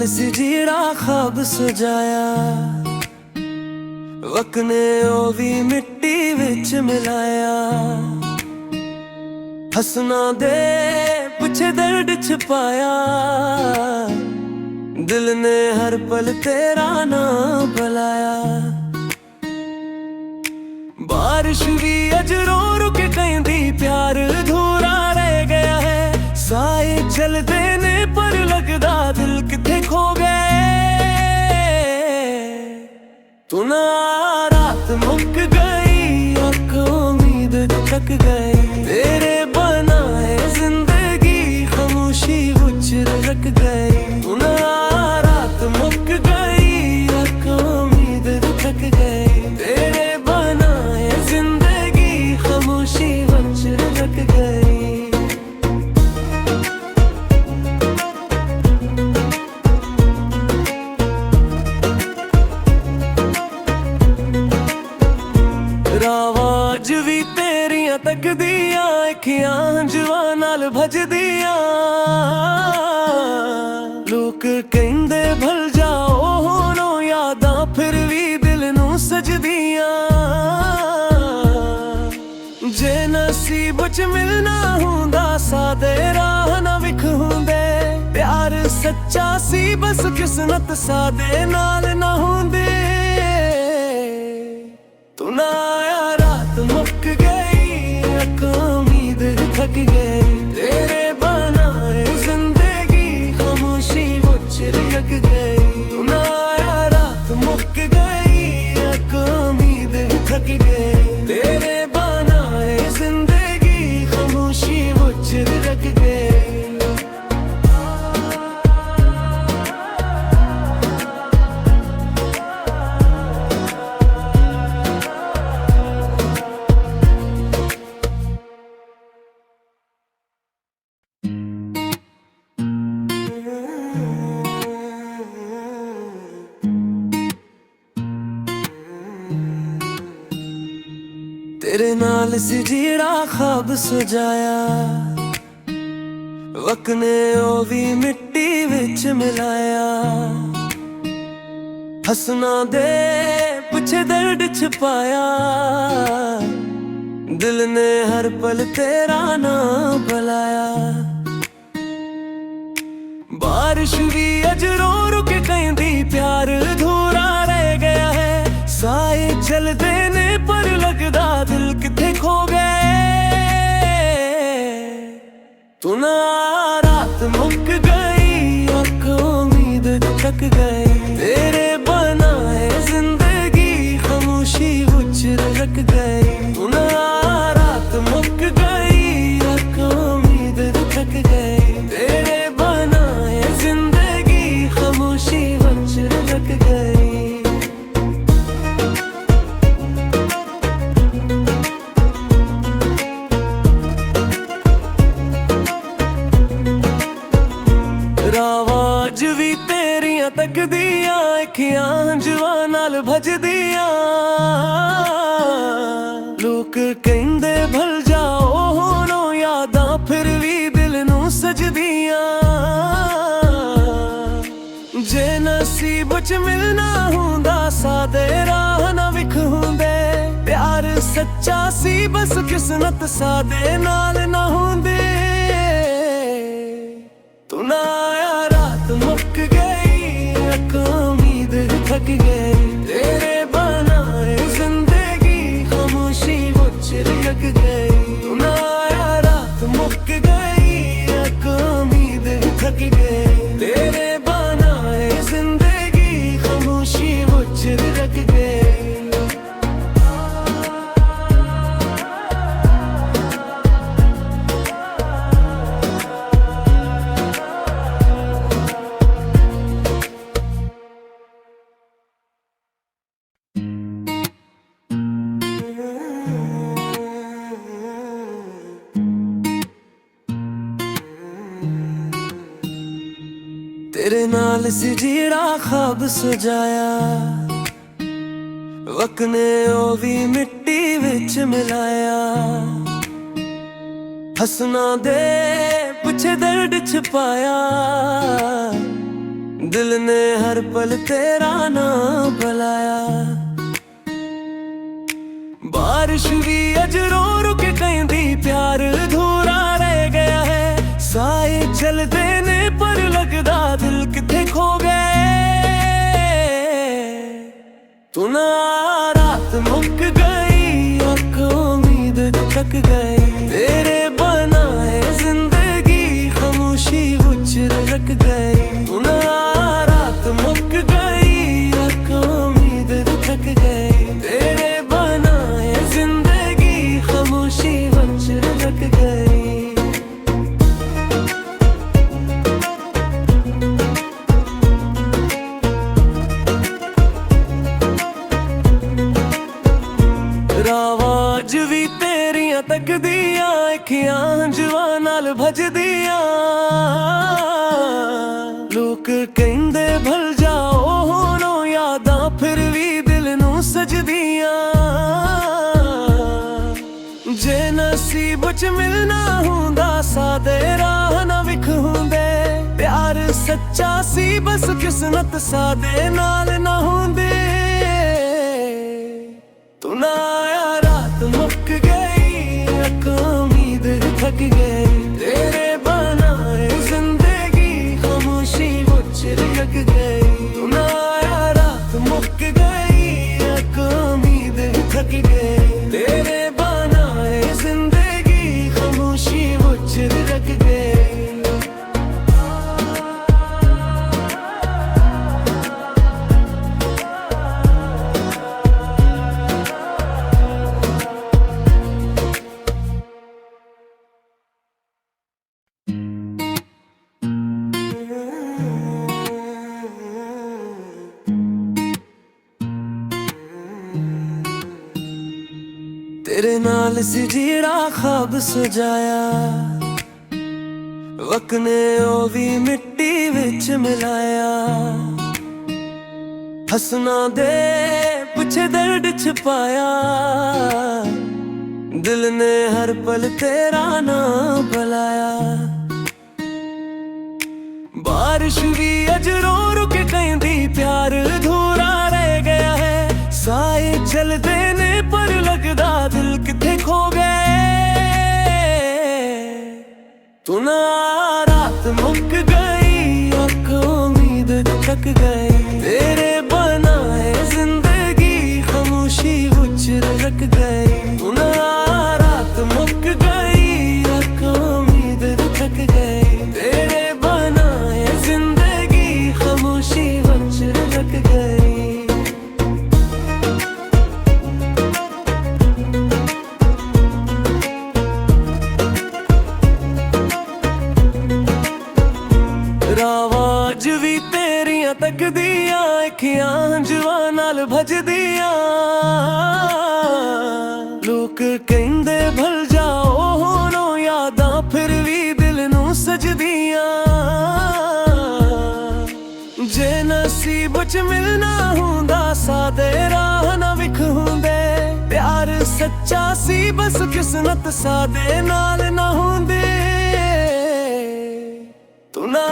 नाल सी जीड़ा ख्वाब सजाया, वक्त ने ओ भी मिट्टी विच मिलाया। हसना दे पिछे दर्द छुपाया, दिल ने हर पल तेरा नाम बुलाया। बारिश भी अज रो रुके कहती प्यार अधूरा रह गया है। साए चलते ने पर लगदा दिल किथे खो गए। तू ना रात मुक गई आंखों उम्मीद थक गई। तेरे बनाए जिंदगी खामोशी विच रख गई। तू ना रात मुक गई आंखों उम्मीद थक गई। तेरे बनाए जिंदगी खामोशी विच रख गई। रावाज भी तेरियां तकदियां अखियां जवां नाल भजदियां। लोग कहंदे भल जाओ होनो यादां फिर भी दिल नू सजदियां। जे नसीब च मिलना हुंदा सादे राह ना विख हुंदे। प्यार सच्चा सी बस किस्मत सादे नाल ना हुंदी। तू ना आया रात मुक गई आंखों उम्मीद थक गई। तेरे बनाए जिंदगी खामोशी विच रख गई। तू ना आया रात मुक गई आंखों उम्मीद थक गई। तेरे बनाए जिंदगी खामोशी विच रख गई। तेरे नाल सी जीड़ा ख्वाब सजाया, वक्त ने ओ भी मिट्टी विच मिलाया। हसना दे पिछे दर्द छुपाया, दिल ने हर पल तेरा नाम बुलाया। बारिश भी अज रो रुके कहती प्यार अधूरा रह गया है। साए चलते ने पर लगदा दिल किथे खो गए। तू ना रात मुक गई आंखों उम्मीद थक गई। तेरे बनाए जिंदगी खामोशी विच रख गई। तू ना रात मुक गई आंखों उम्मीद थक गई। तेरे बनाए जिंदगी खामोशी विच रख गई। रावाज भी तेरियां तकदियां अखियां जवां नाल भजदियां। लोग कहंदे भल जाओ होनो यादां फिर भी दिल नू सजदियां। जे नसीब च मिलना हुंदा सादे राह ना विख हुंदे। प्यार सच्चा सी बस किस्मत सादे नाल ना हुंदी। तू ना आया रात मुक गई आंखों उम्मीद थक गई। तेरे बनाए जिंदगी खामोशी विच रख गई। तू ना आया रात मुक गई आंखों उम्मीद थक गई। तेरे बनाए जिंदगी खामोशी विच रख गई। तेरे नाल सी जीड़ा ख्वाब सजाया, वक्त ने ओ भी मिट्टी विच मिलाया। हसना दे पिछे दर्द छुपाया, दिल ने हर पल तेरा नाम बुलाया। बारिश भी अज रो रुक कहंदी प्यार अधूरा रह गया है। साए चलदे ने पर लगदा दिल किथे खो गए। तू ना रात मुक गई आंखों उम्मीद थक गई। तेरे बनाए जिंदगी खामोशी विच रख गई। तू ना रात मुक गई आंखों उम्मीद थक गई। तेरे बनाए जिंदगी खामोशी विच रख गई। रावाज भी तेरियां तकदियां अखियां जवां नाल भजदियां। लोक कहंदे भल जाओ होनो यादां फिर भी दिल नूं सजदियां। जे नसीब च मिलना हुंदा सादे राह ना विख हुंदे। प्यार सच्चा सी बस किस्मत सादे नाल ना हुंदी। तू ना आया रात मुक गई आंखों उम्मीद थक गई। तेरे बनाए जिंदगी खामोशी विच रख गई। तू ना आया रात मुक गई आंखों उम्मीद थक गई। तेरे बनाए जिंदगी खामोशी विच रख गई। तेरे नाल सी जीड़ा ख्वाब सजाया। वक्त ने ओ भी मिट्टी विच मिलाया। हसना दे पिछे दर्द छुपाया। दिल ने हर पल तेरा नाम बुलाया। बारिश भी अज रो रुक कहंदी प्यार अधूरा रह गया है। साए चलदे ने पर लगदा दिल किथे खो गए। तू ना रात मुक गई आंखों उम्मीद थक गई। तेरे बनाए जिंदगी खामोशी विच रख गई। तू ना रात मुक गई आंखों उम्मीद थक गई। तेरे बनाए जिंदगी खामोशी विच रख गई। रावाज भी तेरियां तकदियां अखियां जवां नाल भजदियां। लोक कहंदे भल जाओ होनो यादां फिर भी दिल नूं सजदियां। जे नसीब च मिलना हुंदा सादे राह ना विख हुंदे। प्यार सच्चा सी बस किस्मत सादे नाल ना हुंदी। तू ना